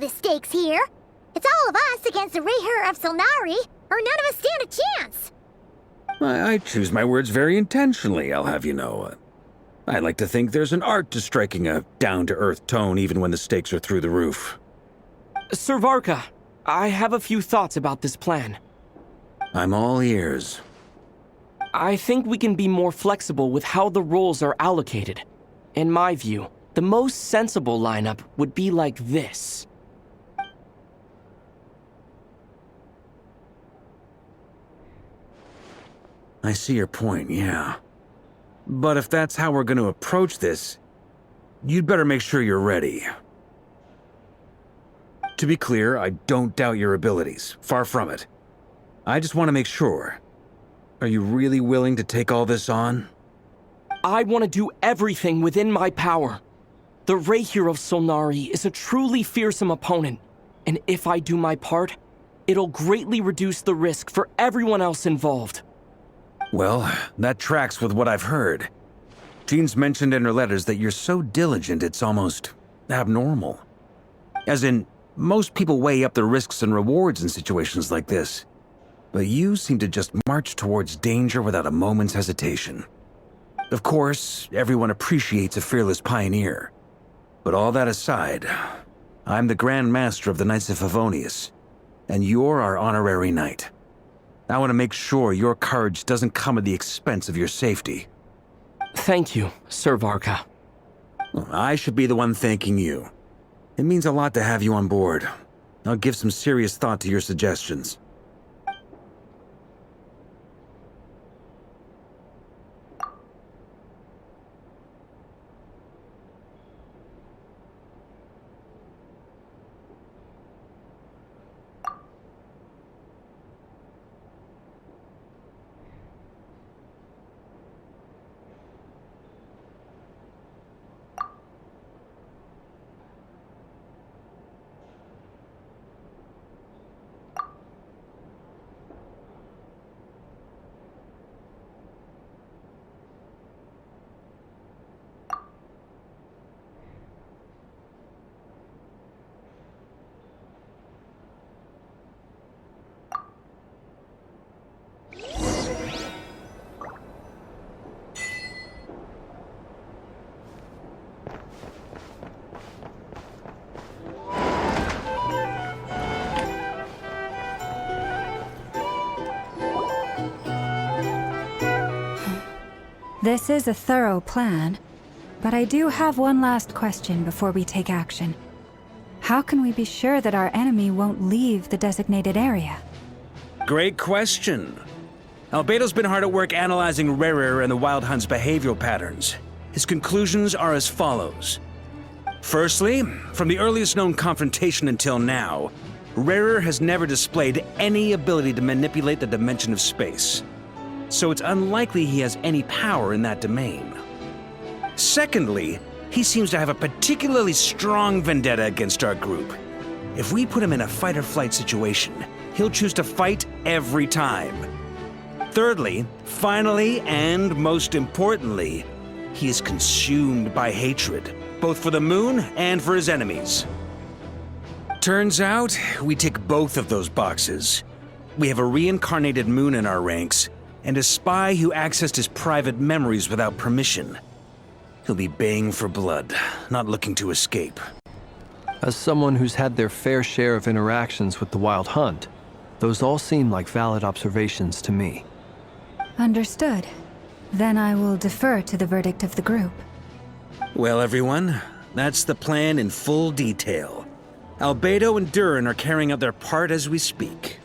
the stakes here. It's all of us against the Rayher of Solnari, or none of us stand a chance. I choose my words very intentionally, I'll have you know. I like to think there's an art to striking a down-to-earth tone even when the stakes are through the roof. Sir Varka, I have a few thoughts about this plan. I'm all ears. I think we can be more flexible with how the roles are allocated. In my view, the most sensible lineup would be like this. I see your point, yeah. But if that's how we're going to approach this, you'd better make sure you're ready. To be clear, I don't doubt your abilities. Far from it. I just want to make sure. Are you really willing to take all this on? I want to do everything within my power. The Rayher of Solnari is a truly fearsome opponent, and if I do my part, it'll greatly reduce the risk for everyone else involved. Well, that tracks with what I've heard. Jean's mentioned in her letters that you're so diligent it's almost abnormal. As in, most people weigh up the risks and rewards in situations like this. But you seem to just march towards danger without a moment's hesitation. Of course, everyone appreciates a fearless pioneer. But all that aside, I'm the Grand Master of the Knights of Favonius, and you're our honorary knight. I want to make sure your courage doesn't come at the expense of your safety. Thank you, Sir Varka. I should be the one thanking you. It means a lot to have you on board. I'll give some serious thought to your suggestions. This is a thorough plan, but I do have one last question before we take action. How can we be sure that our enemy won't leave the designated area? Great question. Albedo's been hard at work analyzing Rayher and the Wild Hunt's behavioral patterns. His conclusions are as follows. Firstly, from the earliest known confrontation until now, Rayher has never displayed any ability to manipulate the dimension of space. So it's unlikely he has any power in that domain. Secondly, he seems to have a particularly strong vendetta against our group. If we put him in a fight-or-flight situation, he'll choose to fight every time. Thirdly, finally, and most importantly, he is consumed by hatred, both for the moon and for his enemies. Turns out, we tick both of those boxes. We have a reincarnated moon in our ranks, and a spy who accessed his private memories without permission. He'll be baying for blood, not looking to escape. As someone who's had their fair share of interactions with the Wild Hunt, those all seem like valid observations to me. Understood. Then I will defer to the verdict of the group. Well, everyone, that's the plan in full detail. Albedo and Durin are carrying out their part as we speak.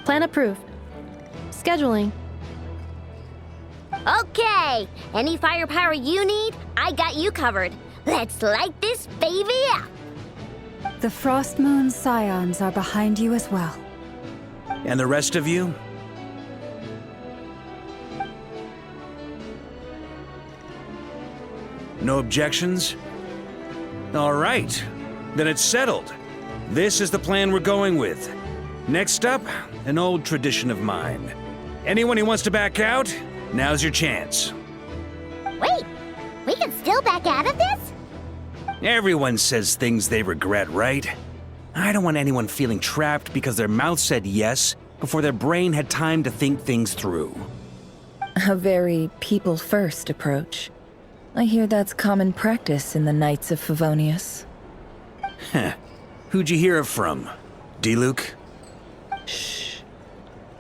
Plan approved. Scheduling. Okay, any firepower you need, I got you covered. Let's light this baby up. The Frost Moon Scions are behind you as well. And the rest of you? No objections? All right, then it's settled. This is the plan we're going with. Next up, an old tradition of mine. Anyone who wants to back out, now's your chance. Wait, we can still back out of this? Everyone says things they regret, right? I don't want anyone feeling trapped because their mouth said yes before their brain had time to think things through. A very people-first approach. I hear that's common practice in the Knights of Favonius. Heh. Who'd you hear it from? D-Luke? Shh.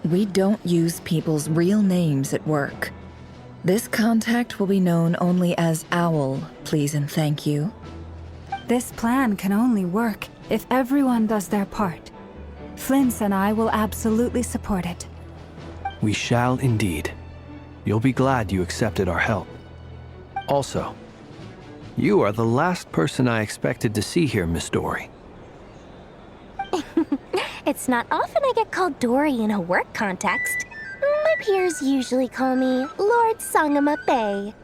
We don't use people's real names at work. This contact will be known only as Owl, please and thank you. This plan can only work if everyone does their part. Flint's and I will absolutely support it. We shall indeed. You'll be glad you accepted our help. Also, you are the last person I expected to see here, Miss Dory. It's not often I get called Dory in a work context. My peers usually call me Lord Sangama Bay.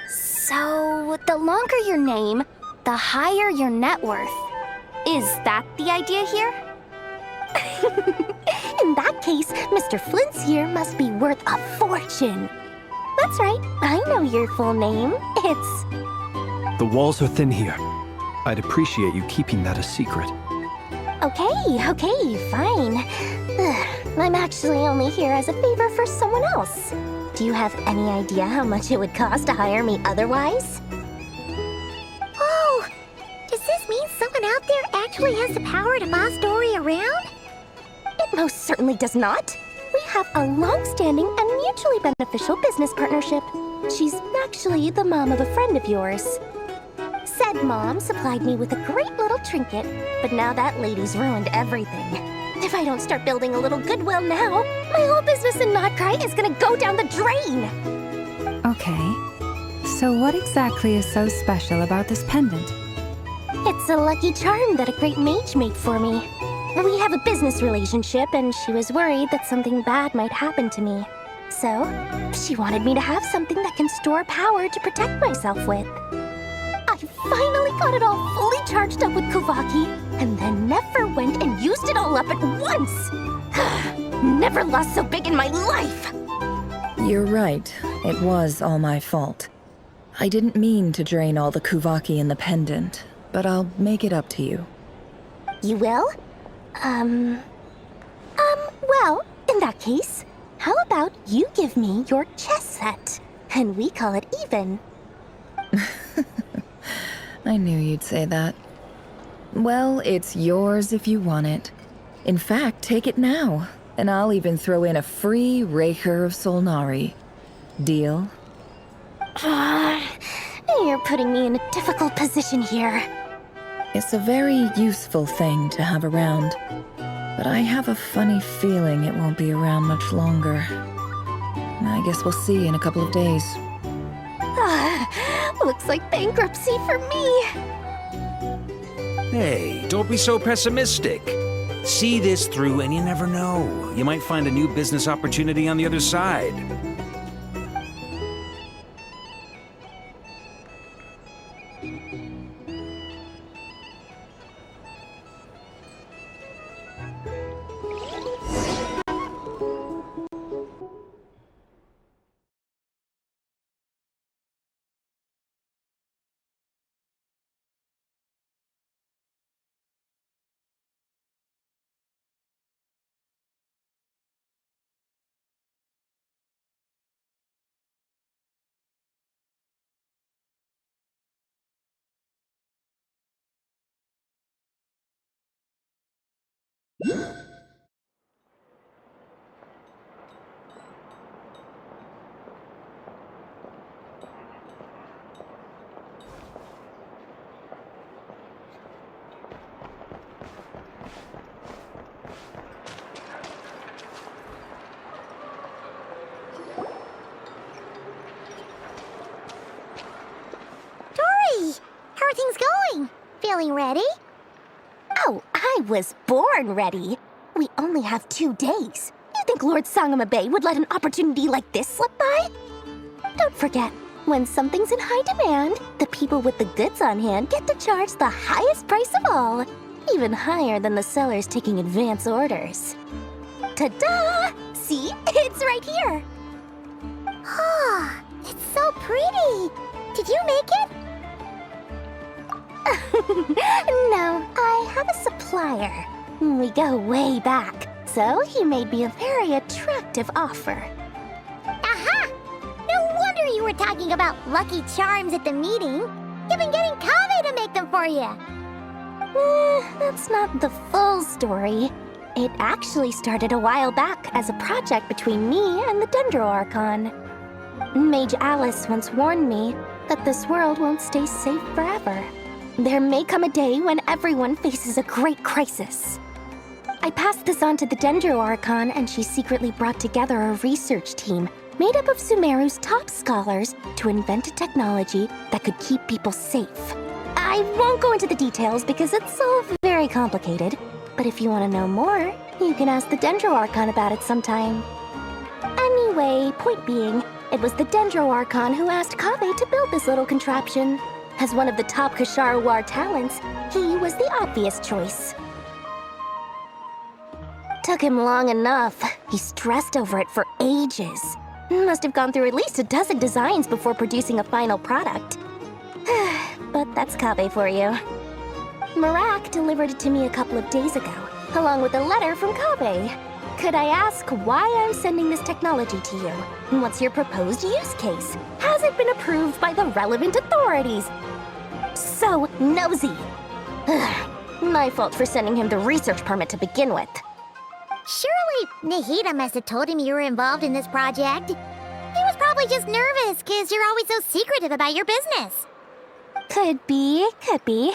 So, the longer your name, the higher your net worth. Is that the idea here? In that case, Mr. Flint's here must be worth a fortune. That's right, I know your full name. It's... The walls are thin here. I'd appreciate you keeping that a secret. Okay, fine. I'm actually only here as a favor for someone else. Do you have any idea how much it would cost to hire me otherwise? Oh, does this mean someone out there actually has the power to boss Dory around? It most certainly does not. We have a long-standing and mutually beneficial business partnership. She's actually the mom of a friend of yours. Said mom supplied me with a great little trinket, but now that lady's ruined everything. If I don't start building a little goodwill now, my whole business in Notcry is gonna go down the drain! Okay. So what exactly is so special about this pendant? It's a lucky charm that a great mage made for me. We have a business relationship, and she was worried that something bad might happen to me. So, she wanted me to have something that can store power to protect myself with. I finally got it all fully charged up with Kuvaki, and then never went and used it all up at once! Never lost so big in my life! You're right. It was all my fault. I didn't mean to drain all the Kuvaki in the pendant, but I'll make it up to you. You will? Well, in that case, how about you give me your chess set, and we call it even? I knew you'd say that. Well, it's yours if you want it. In fact, take it now, and I'll even throw in a free Raker of Solnari. Deal? You're putting me in a difficult position here. It's a very useful thing to have around, but I have a funny feeling it won't be around much longer. I guess we'll see in a couple of days. Looks like bankruptcy for me. Hey, don't be so pessimistic. See this through and you never know. You might find a new business opportunity on the other side. How are things going? Feeling ready? Oh, I was born ready. We only have 2 days. You think Lord Sangama Bay would let an opportunity like this slip by? Don't forget, when something's in high demand, the people with the goods on hand get to charge the highest price of all, even higher than the sellers taking advance orders. Ta-da! See? It's right here. Ah, it's so pretty. Did you make it? No, I have a supplier. We go way back, so he made me a very attractive offer. Aha! No wonder you were talking about Lucky Charms at the meeting. You've been getting Kaveh to make them for you. That's not the full story. It actually started a while back as a project between me and the Dendro Archon. Mage Alice once warned me that this world won't stay safe forever. There may come a day when everyone faces a great crisis. I passed this on to the Dendro Archon, and she secretly brought together a research team made up of Sumeru's top scholars to invent a technology that could keep people safe. I won't go into the details because it's all very complicated, but if you want to know more, you can ask the Dendro Archon about it sometime. Anyway, point being, it was the Dendro Archon who asked Kaveh to build this little contraption. As one of the top Kashara War talents, he was the obvious choice. Took him long enough. He stressed over it for ages. Must have gone through at least a dozen designs before producing a final product. But that's Kaveh for you. Marak delivered it to me a couple of days ago, along with a letter from Kaveh. Could I ask why I'm sending this technology to you? And what's your proposed use case? Has it been approved by the relevant authorities? So nosy. My fault for sending him the research permit to begin with. Surely Nahida must have told him you were involved in this project. He was probably just nervous because you're always so secretive about your business. Could be, could be.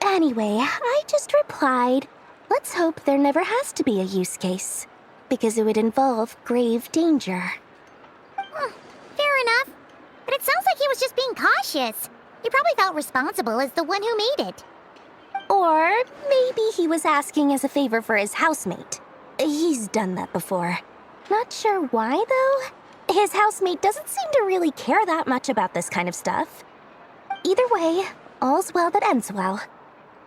Anyway, I just replied, let's hope there never has to be a use case, because it would involve grave danger. Fair enough. But it sounds like he was just being cautious. He probably felt responsible as the one who made it. Or maybe he was asking as a favor for his housemate. He's done that before. Not sure why, though. His housemate doesn't seem to really care that much about this kind of stuff. Either way, all's well that ends well.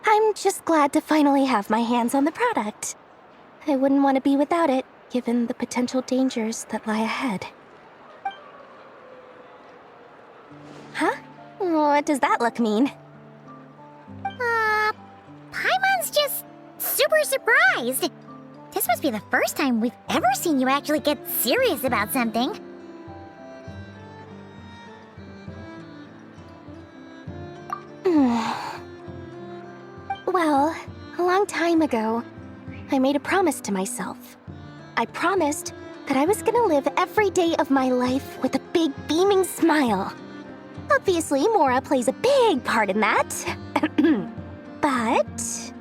I'm just glad to finally have my hands on the product. I wouldn't want to be without it, given the potential dangers that lie ahead. Huh? What does that look mean? Paimon's just super surprised. This must be the first time we've ever seen you actually get serious about something. Well, a long time ago, I made a promise to myself. I promised that I was gonna live every day of my life with a big beaming smile. Obviously, Mora plays a big part in that. But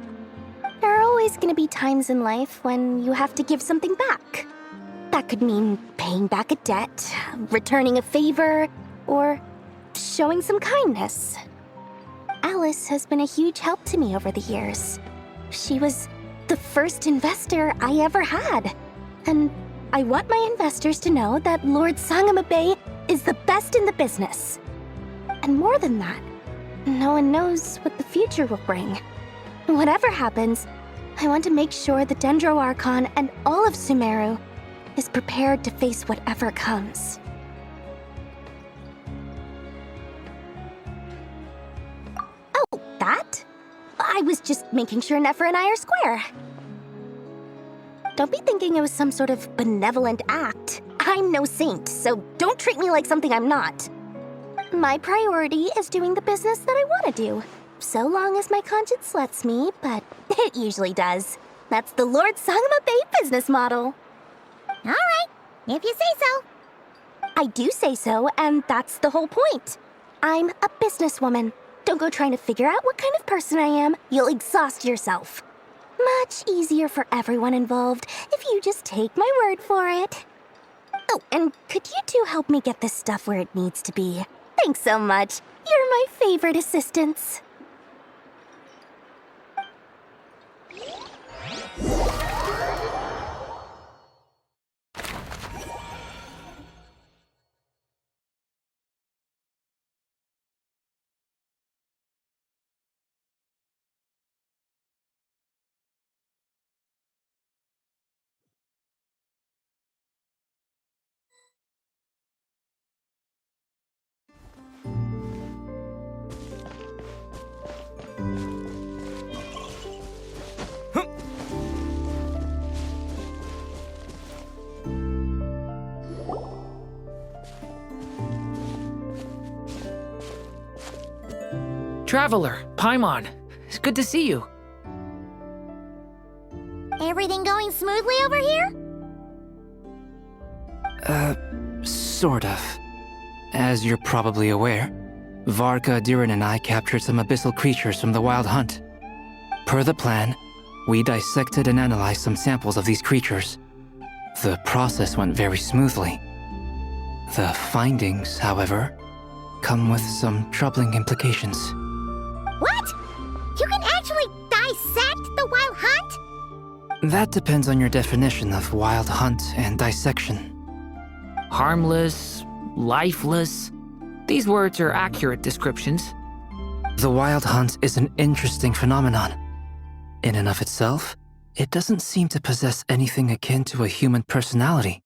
there are always gonna be times in life when you have to give something back. That could mean paying back a debt, returning a favor, or showing some kindness. Alice has been a huge help to me over the years. She was the first investor I ever had. And I want my investors to know that Lord Sangama Bay is the best in the business. And more than that, no one knows what the future will bring. Whatever happens, I want to make sure the Dendro Archon and all of Sumeru is prepared to face whatever comes. Oh, that? I was just making sure Nefer and I are square. Don't be thinking it was some sort of benevolent act. I'm no saint, so don't treat me like something I'm not. My priority is doing the business that I want to do, so long as my conscience lets me, but it usually does. That's the Lord Sangama Bay business model. All right, if you say so. I do say so, and that's the whole point. I'm a businesswoman. Don't go trying to figure out what kind of person I am. You'll exhaust yourself. Much easier for everyone involved if you just take my word for it. Oh, and could you two help me get this stuff where it needs to be? Thanks so much. You're my favorite assistants. Traveler, Paimon, it's good to see you. Everything going smoothly over here? Sort of. As you're probably aware, Varka, Durin, and I captured some abyssal creatures from the Wild Hunt. Per the plan, we dissected and analyzed some samples of these creatures. The process went very smoothly. The findings, however, come with some troubling implications. What? You can actually dissect the Wild Hunt? That depends on your definition of Wild Hunt and dissection. Harmless, lifeless. These words are accurate descriptions. The Wild Hunt is an interesting phenomenon. In and of itself, it doesn't seem to possess anything akin to a human personality.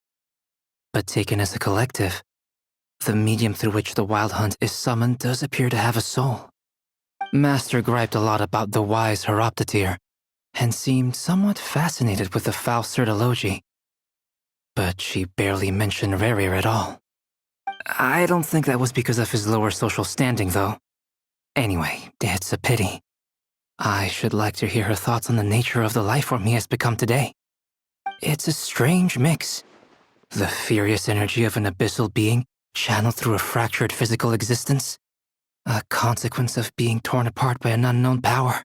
But taken as a collective, the medium through which the Wild Hunt is summoned does appear to have a soul. Master griped a lot about the wise Horoptatyr, and seemed somewhat fascinated with the Faustsert Elegy. But she barely mentioned Rerir at all. I don't think that was because of his lower social standing, though. Anyway, it's a pity. I should like to hear her thoughts on the nature of the life form he has become today. It's a strange mix. The furious energy of an abyssal being channeled through a fractured physical existence. A consequence of being torn apart by an unknown power.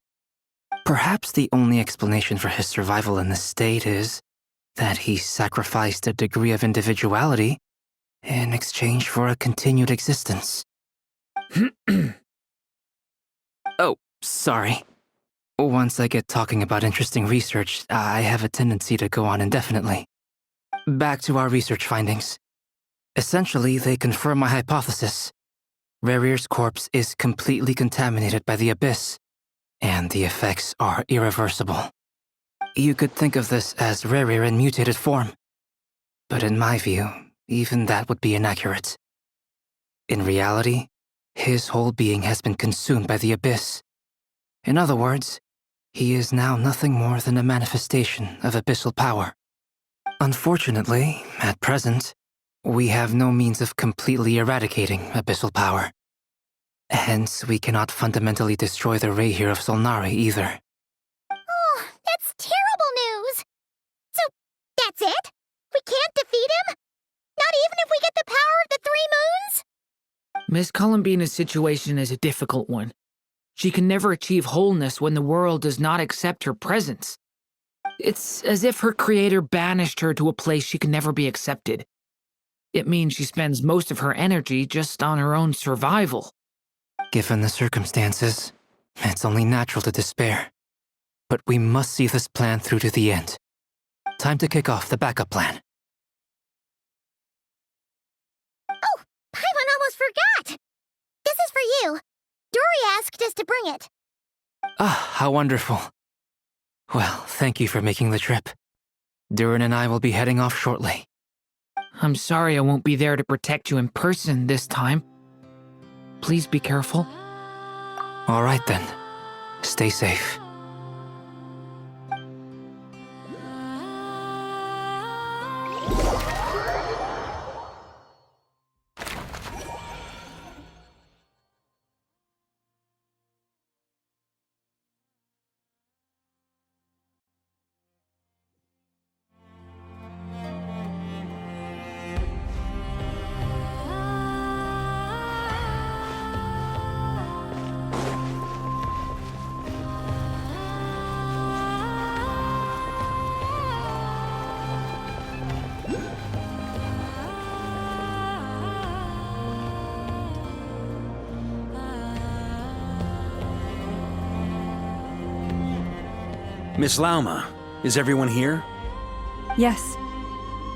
Perhaps the only explanation for his survival in this state is that he sacrificed a degree of individuality in exchange for a continued existence. Oh, sorry. Once I get talking about interesting research, I have a tendency to go on indefinitely. Back to our research findings. Essentially, they confirm my hypothesis. Rerir's corpse is completely contaminated by the Abyss, and the effects are irreversible. You could think of this as Rerir in mutated form. But in my view, even that would be inaccurate. In reality, his whole being has been consumed by the Abyss. In other words, he is now nothing more than a manifestation of abyssal power. Unfortunately, at present, we have no means of completely eradicating abyssal power. Hence, we cannot fundamentally destroy the Rayhir of Solnari either. Oh, that's terrible news! So, that's it? We can't defeat him? Not even if we get the power of the Three Moons? Miss Columbina's situation is a difficult one. She can never achieve wholeness when the world does not accept her presence. It's as if her creator banished her to a place she can never be accepted. It means she spends most of her energy just on her own survival. Given the circumstances, it's only natural to despair. But we must see this plan through to the end. Time to kick off the backup plan. Oh, Paimon almost forgot! This is for you. Dory asked us to bring it. Ah, how wonderful. Well, thank you for making the trip. Durin and I will be heading off shortly. I'm sorry I won't be there to protect you in person this time. Please be careful. All right then. Stay safe. Miss Lauma, is everyone here? Yes.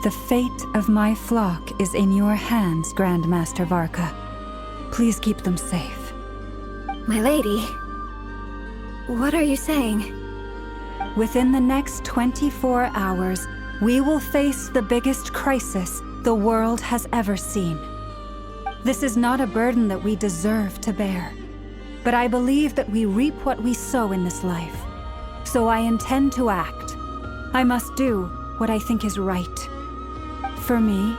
The fate of my flock is in your hands, Grand Master Varka. Please keep them safe. My lady, what are you saying? Within the next 24 hours, we will face the biggest crisis the world has ever seen. This is not a burden that we deserve to bear. but I believe that we reap what we sow in this life. So I intend to act. I must do what I think is right. For me,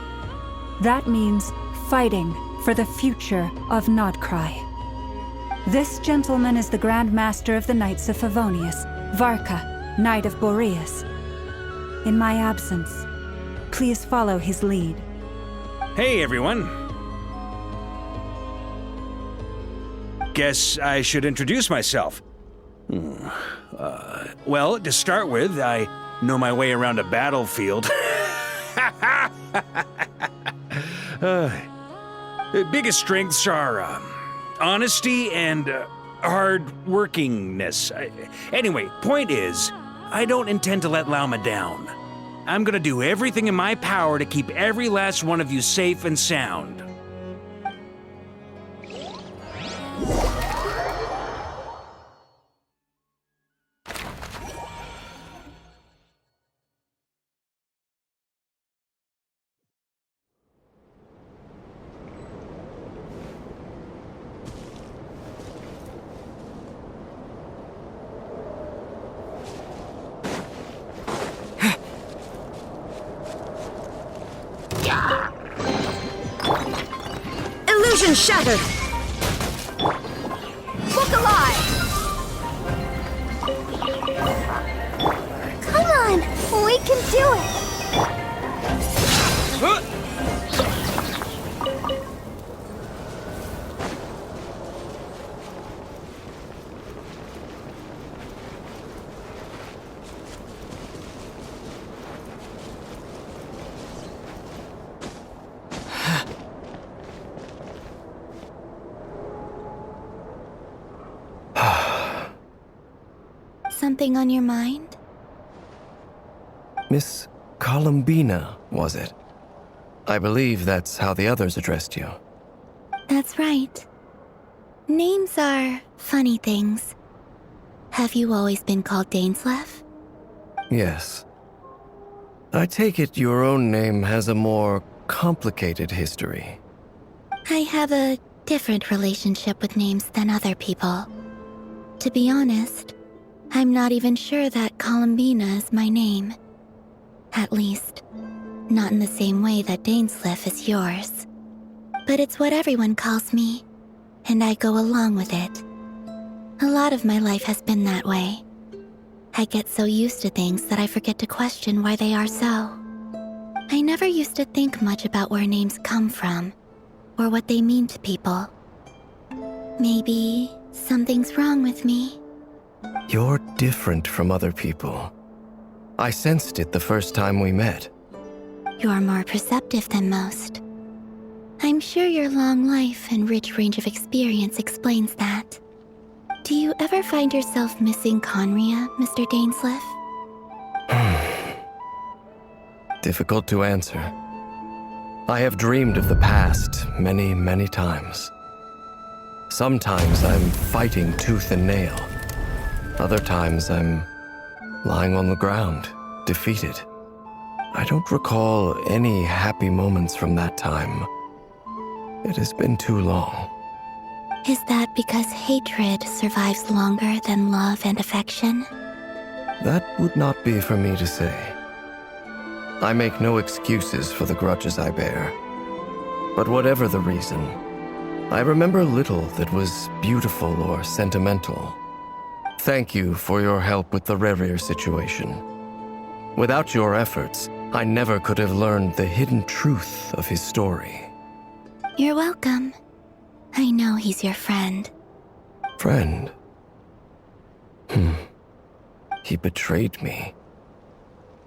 that means fighting for the future of Nodcry. This gentleman is the Grand Master of the Knights of Favonius, Varka, Knight of Boreas. In my absence, please follow his lead. Hey, everyone. Guess I should introduce myself. Well, to start with, I know my way around a battlefield. Biggest strengths are honesty and hard-workingness. Anyway, point is, I don't intend to let Lauma down. I'm gonna do everything in my power to keep every last one of you safe and sound. Illusion shattered! Look alive! Come on! We can do it! Something on your mind? Miss Columbina, was it? I believe that's how the others addressed you. That's right. Names are funny things. Have you always been called Dainsleif? Yes. I take it your own name has a more complicated history. I have a different relationship with names than other people. To be honest, I'm not even sure that Columbina is my name. At least, not in the same way that Dainsleif is yours. But it's what everyone calls me, and I go along with it. A lot of my life has been that way. I get so used to things that I forget to question why they are so. I never used to think much about where names come from, or what they mean to people. Maybe something's wrong with me. You're different from other people. I sensed it the first time we met. You're more perceptive than most. I'm sure your long life and rich range of experience explains that. Do you ever find yourself missing Conria, Mr. Dainsleif? Difficult to answer. I have dreamed of the past many, many times. Sometimes I'm fighting tooth and nail. Other times I'm lying on the ground, defeated. I don't recall any happy moments from that time. It has been too long. Is that because hatred survives longer than love and affection? That would not be for me to say. I make no excuses for the grudges I bear. But whatever the reason, I remember little that was beautiful or sentimental. Thank you for your help with the Rerir situation. Without your efforts, I never could have learned the hidden truth of his story. You're welcome. I know he's your friend. Friend? He betrayed me.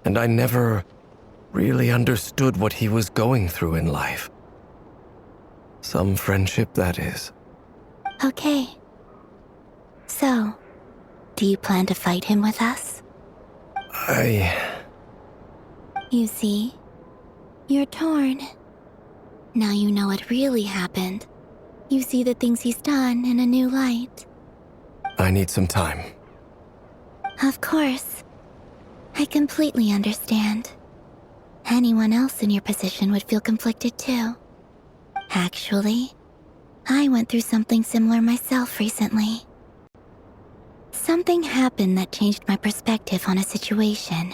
And I never really understood what he was going through in life. Some friendship, that is. Okay. So, do you plan to fight him with us? You see, you're torn. Now you know what really happened. You see the things he's done in a new light. I need some time. Of course. I completely understand. Anyone else in your position would feel conflicted too. Actually, I went through something similar myself recently. Something happened that changed my perspective on a situation.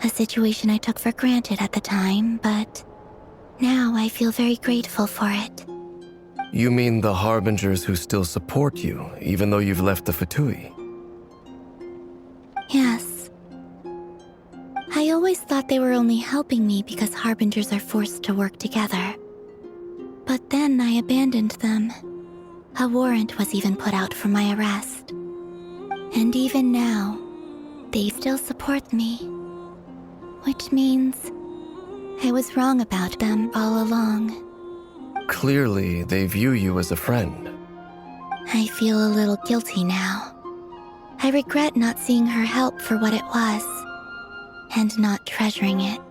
A situation I took for granted at the time, but now I feel very grateful for it. You mean the Harbingers who still support you, even though you've left the Fatui? Yes. I always thought they were only helping me because Harbingers are forced to work together. But then I abandoned them. A warrant was even put out for my arrest. And even now, they still support me. Which means I was wrong about them all along. Clearly, they view you as a friend. I feel a little guilty now. I regret not seeing her help for what it was, and not treasuring it.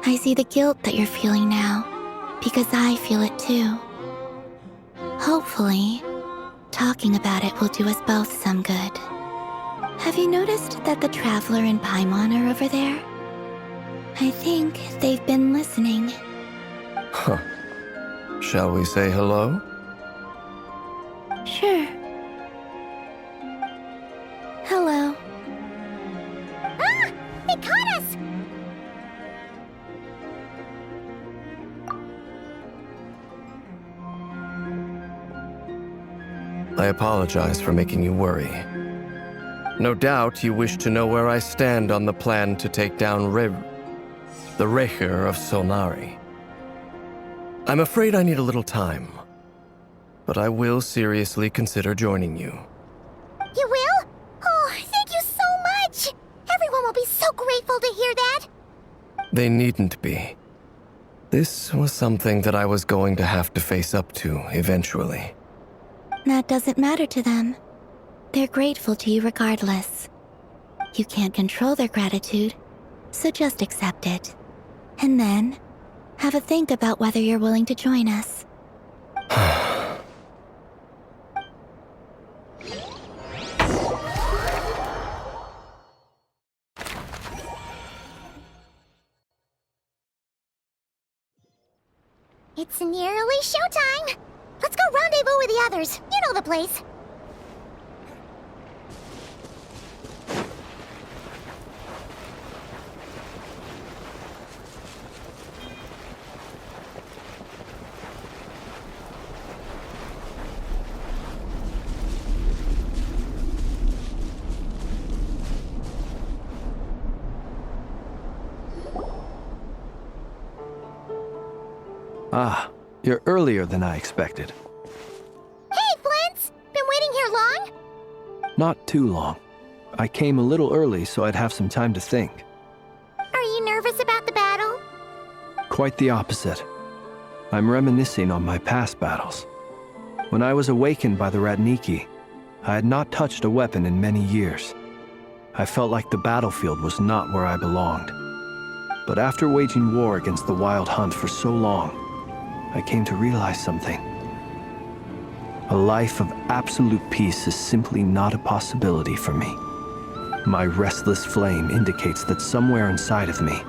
I see the guilt that you're feeling now, because I feel it too. Hopefully, talking about it will do us both some good. Have you noticed that the Traveler and Paimon are over there? I think they've been listening. Huh. Shall we say hello? Sure. Hello. Ah! They caught us! I apologize for making you worry. No doubt you wish to know where I stand on the plan to take down the Recher of Solnari. I'm afraid I need a little time, but I will seriously consider joining you. You will? Oh, thank you so much! Everyone will be so grateful to hear that! They needn't be. This was something that I was going to have to face up to eventually. That doesn't matter to them. They're grateful to you regardless. You can't control their gratitude, so just accept it. And then, have a think about whether you're willing to join us. It's nearly showtime! Let's go rendezvous with the others. You know the place. Ah, you're earlier than I expected. Hey, Flint's! Been waiting here long? Not too long. I came a little early so I'd have some time to think. Are you nervous about the battle? Quite the opposite. I'm reminiscing on my past battles. When I was awakened by the Radniki, I had not touched a weapon in many years. I felt like the battlefield was not where I belonged. But after waging war against the Wild Hunt for so long, I came to realize something. A life of absolute peace is simply not a possibility for me. My restless flame indicates that somewhere inside of me,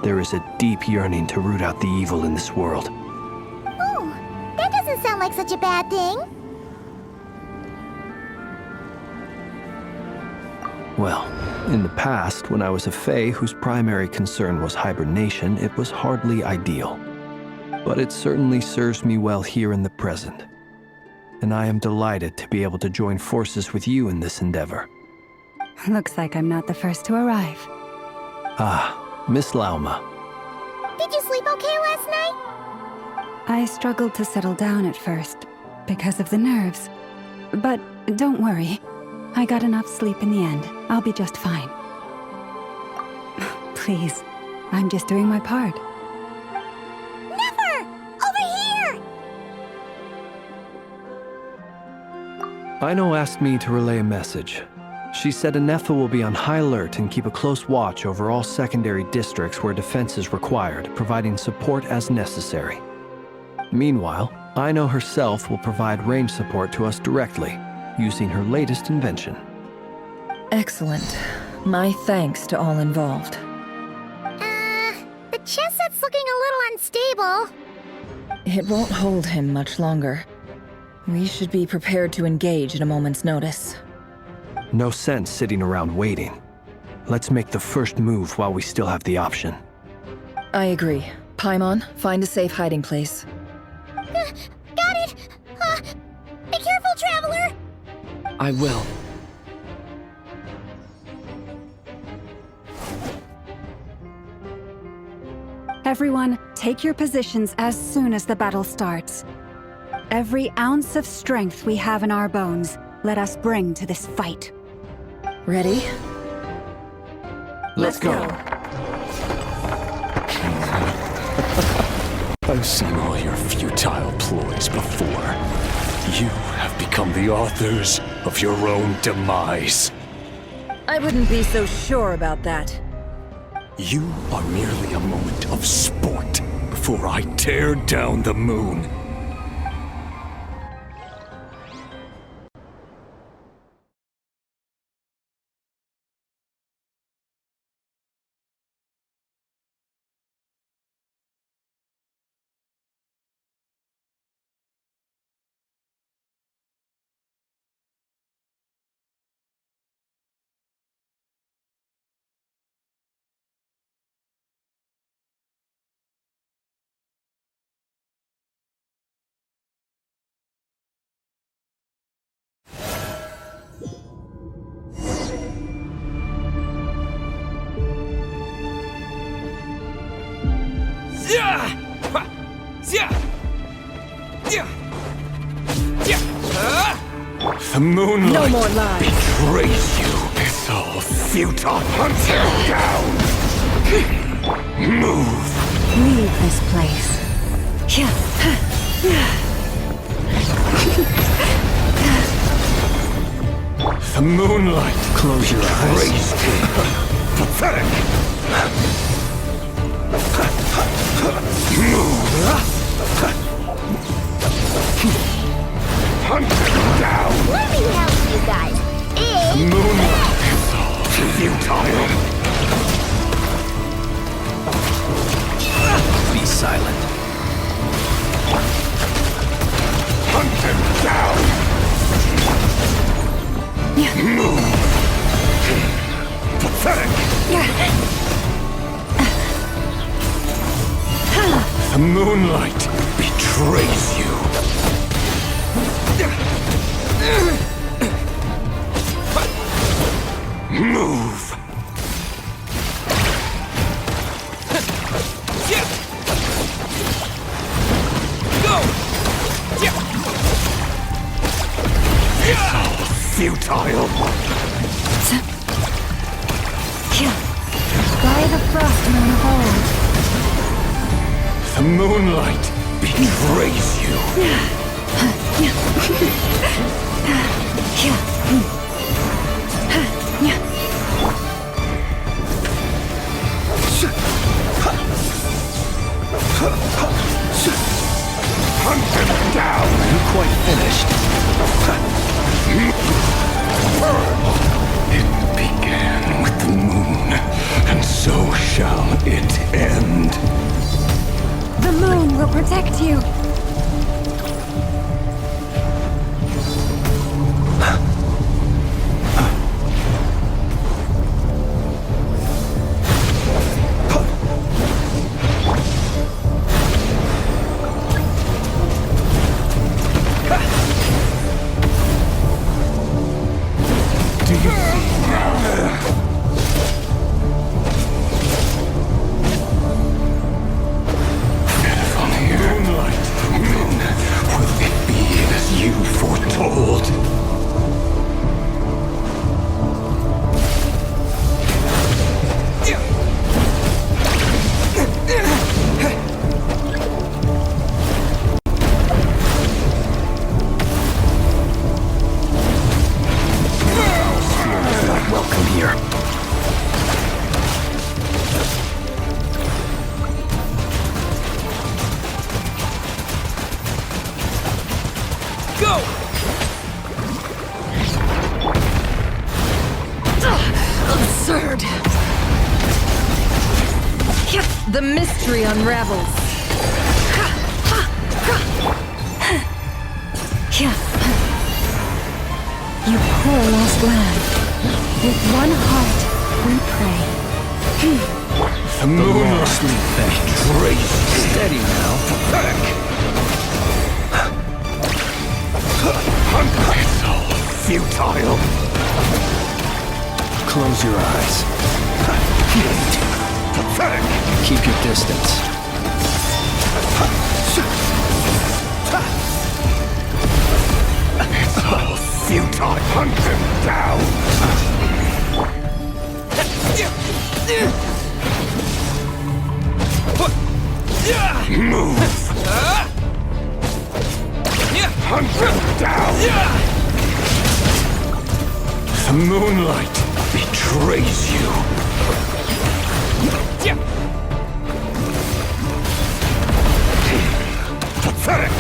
there is a deep yearning to root out the evil in this world. Oh, that doesn't sound like such a bad thing. Well, in the past, when I was a Fae whose primary concern was hibernation, it was hardly ideal. But it certainly serves me well here in the present. And I am delighted to be able to join forces with you in this endeavor. Looks like I'm not the first to arrive. Ah, Miss Lauma. Did you sleep okay last night? I struggled to settle down at first, because of the nerves. But don't worry. I got enough sleep in the end. I'll be just fine. Please, I'm just doing my part. Never! Over here! Aino asked me to relay a message. She said Anetha will be on high alert and keep a close watch over all secondary districts where defense is required, providing support as necessary. Meanwhile, Aino herself will provide range support to us directly, using her latest invention. Excellent. My thanks to all involved. The chess set's looking a little unstable. It won't hold him much longer. We should be prepared to engage at a moment's notice. No sense sitting around waiting. Let's make the first move while we still have the option. I agree. Paimon, find a safe hiding place. Got it! Be careful, Traveler! I will. Everyone, take your positions as soon as the battle starts. Every ounce of strength we have in our bones, let us bring to this fight. Ready? Let's go. I've seen all your futile ploys before. You have become the authors of your own demise. I wouldn't be so sure about that. You are merely a moment of sport before I tear down the moon. The moonlight No more lies. betrays you. It's all futile. Hunt him down. Move. Leave this place. The moonlight. Close your eyes. Betrays you. Pathetic. Move. Hunt him down. Let me help you guys. Moonlight is all futile. Be silent. Hunt him down. Move. Pathetic. The moonlight betrays you. Move. Go. It's all futile. By the frost moon of old. The moonlight betrays you. Hunt him down. You quite finished. It began with the moon, and so shall it end. The moon will protect you. Absurd! The mystery unravels. You poor lost lamb. With one heart, we pray. The Moonlight betrays. Steady now. Pathetic. It's all futile. Close your eyes. Pathetic. Keep your distance. It's all futile. Hunt them down. Move. Hunt them down. The Moonlight betrays you. Pathetic.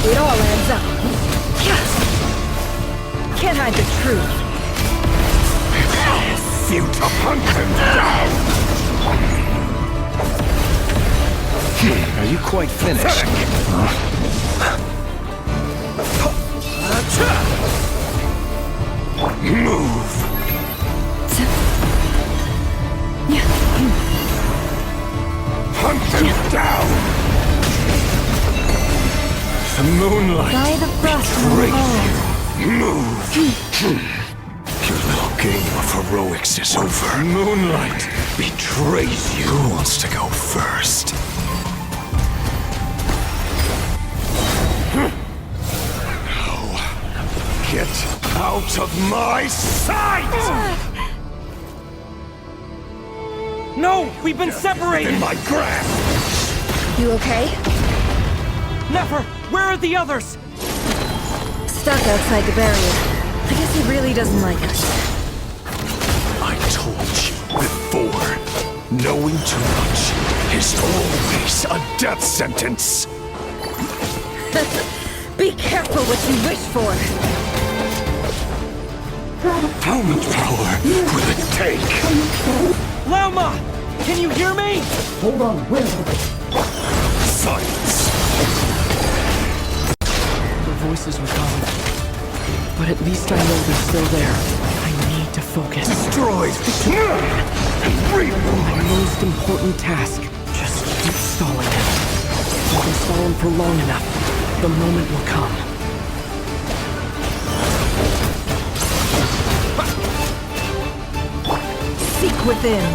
It all adds up. Can't hide the truth. Futile. Hunt them down. Are you quite finished? Move. Hunt them down. The Moonlight By the frost betrays you. Move. Your little game of heroics is over. Moonlight betrays you. Who wants to go first? Get out of my sight! No! We've been separated! In my grasp! You okay? Never! Where are the others? Stuck outside the barrier. I guess he really doesn't like us. I told you before, knowing too much is always a death sentence. Be careful what you wish for. How much power will it take? Lauma! Can you hear me? Silence. The voices were gone. But at least I know they're still there. I need to focus. Destroyed. And reborn. My most important task. Just keep stalling him. If I can stall him for long enough, the moment will come. Seek within.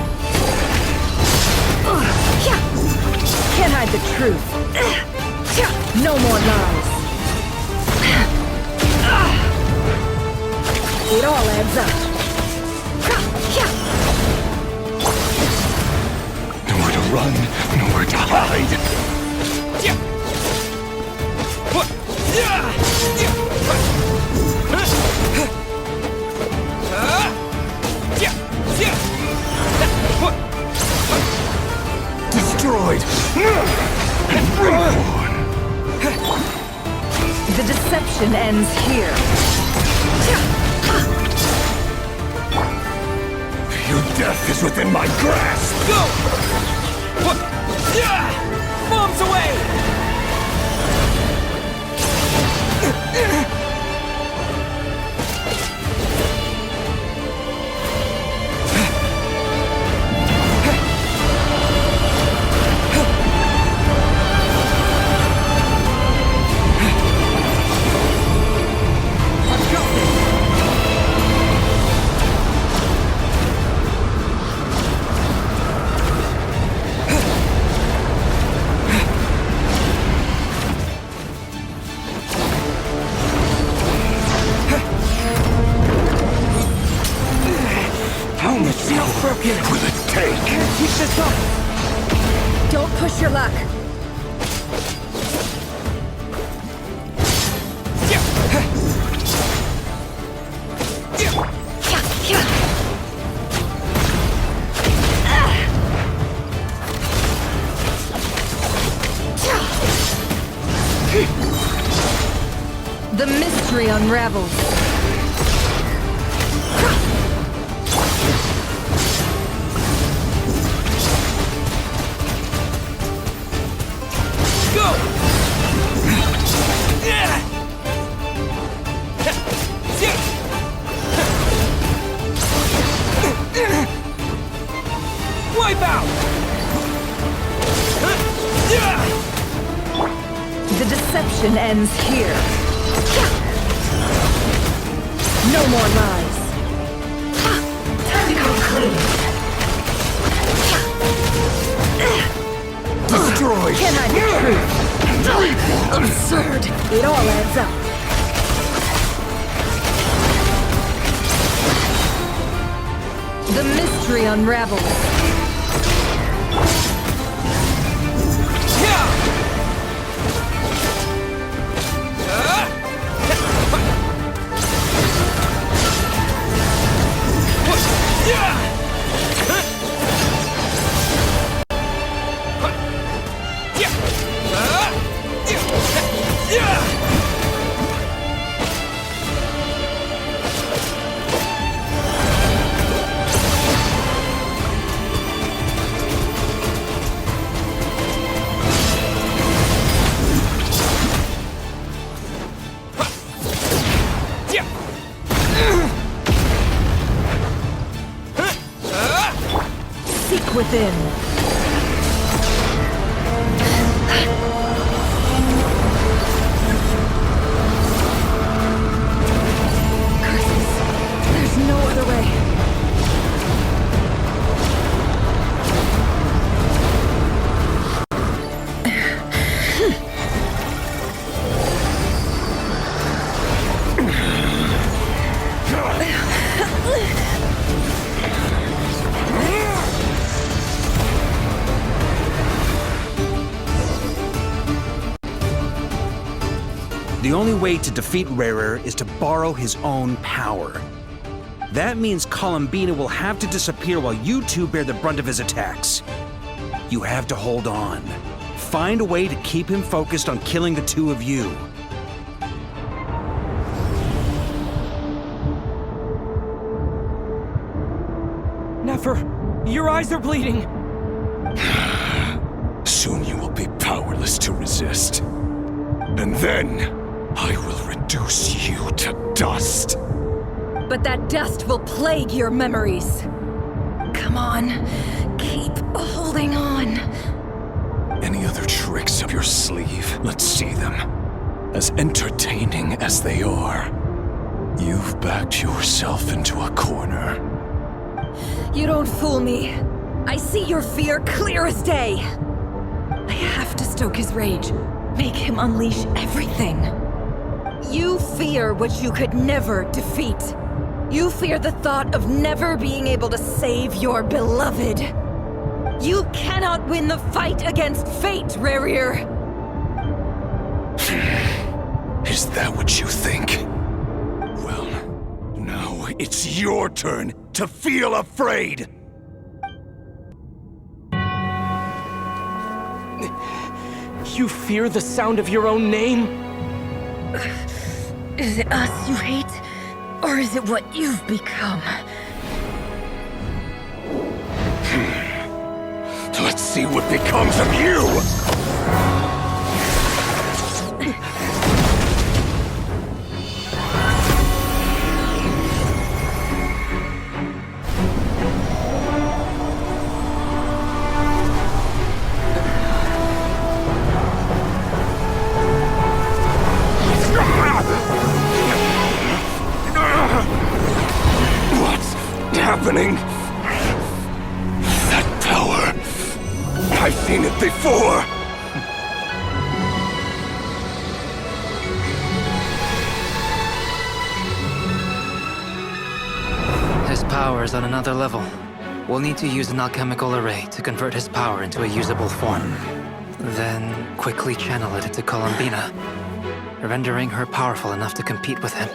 Can't hide the truth. No more lies. It all adds up. Nowhere to run, nowhere to hide. Destroyed and reborn. The deception ends here. Your death is within my grasp. Go! Bombs away! How much power will it take? Keep this up! Don't push your luck. The mystery unravels. Wipeout! The deception ends here. No more lies. Time to go clean. Destroy! Can I be true? Absurd. It all adds up. The mystery unravels. Seek within. Curses. There's no other way. The only way to defeat Rarer is to borrow his own power. That means Columbina will have to disappear while you two bear the brunt of his attacks. You have to hold on. Find a way to keep him focused on killing the two of you. Nefer, your eyes are bleeding. Soon you will be powerless to resist. And then, I will reduce you to dust. But that dust will plague your memories. Come on, keep holding on. Any other tricks up your sleeve? Let's see them. As entertaining as they are, you've backed yourself into a corner. You don't fool me. I see your fear clear as day. I have to stoke his rage. Make him unleash everything. You fear what you could never defeat. You fear the thought of never being able to save your beloved. You cannot win the fight against fate, Rarir. Is that what you think? Well, now it's your turn to feel afraid! You fear the sound of your own name? Is it us you hate? Or is it what you've become? Let's see what becomes of you! Happening? That power. I've seen it before. His power is on another level. We'll need to use an alchemical array to convert his power into a usable form. Then quickly channel it into Columbina, rendering her powerful enough to compete with him.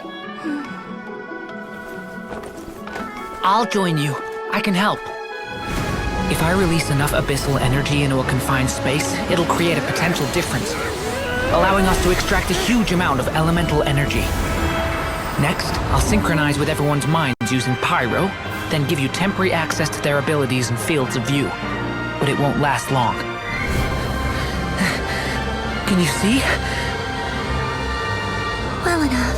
I'll join you. I can help. If I release enough abyssal energy into a confined space, it'll create a potential difference, allowing us to extract a huge amount of elemental energy. Next, I'll synchronize with everyone's minds using Pyro, then give you temporary access to their abilities and fields of view. But it won't last long. Can you see? Well enough.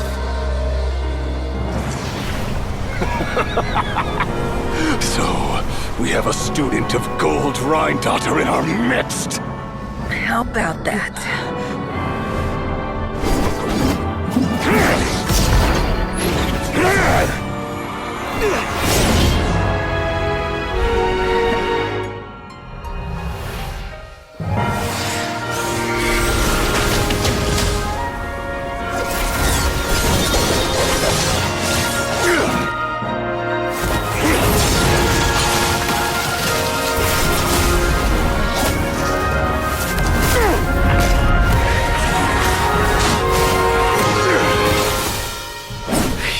So, we have a student of Gold Rhine-Daughter in our midst. How about that?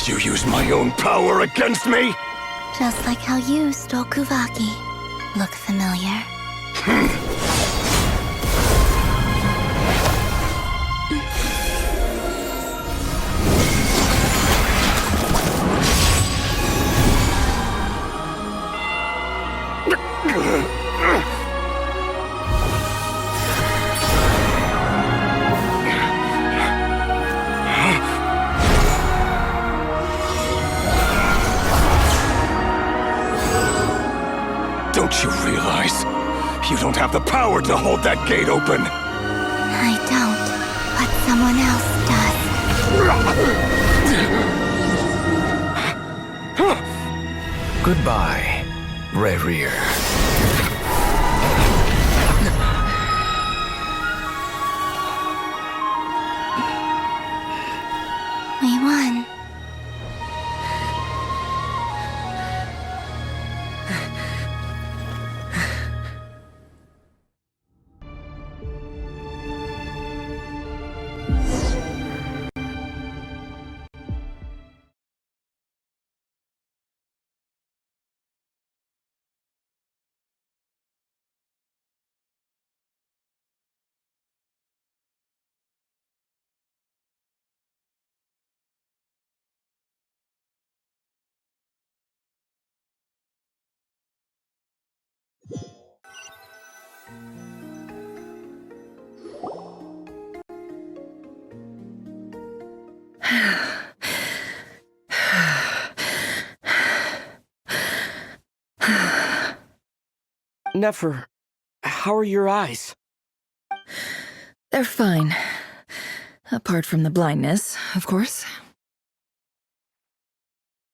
You use my own power against me? Just like how you stole Kuvaki. Look familiar? Don't you realize? You don't have the power to hold that gate open! I don't, but someone else does. Goodbye, Rerir. We won. Nefer, how are your eyes? They're fine. Apart from the blindness, of course.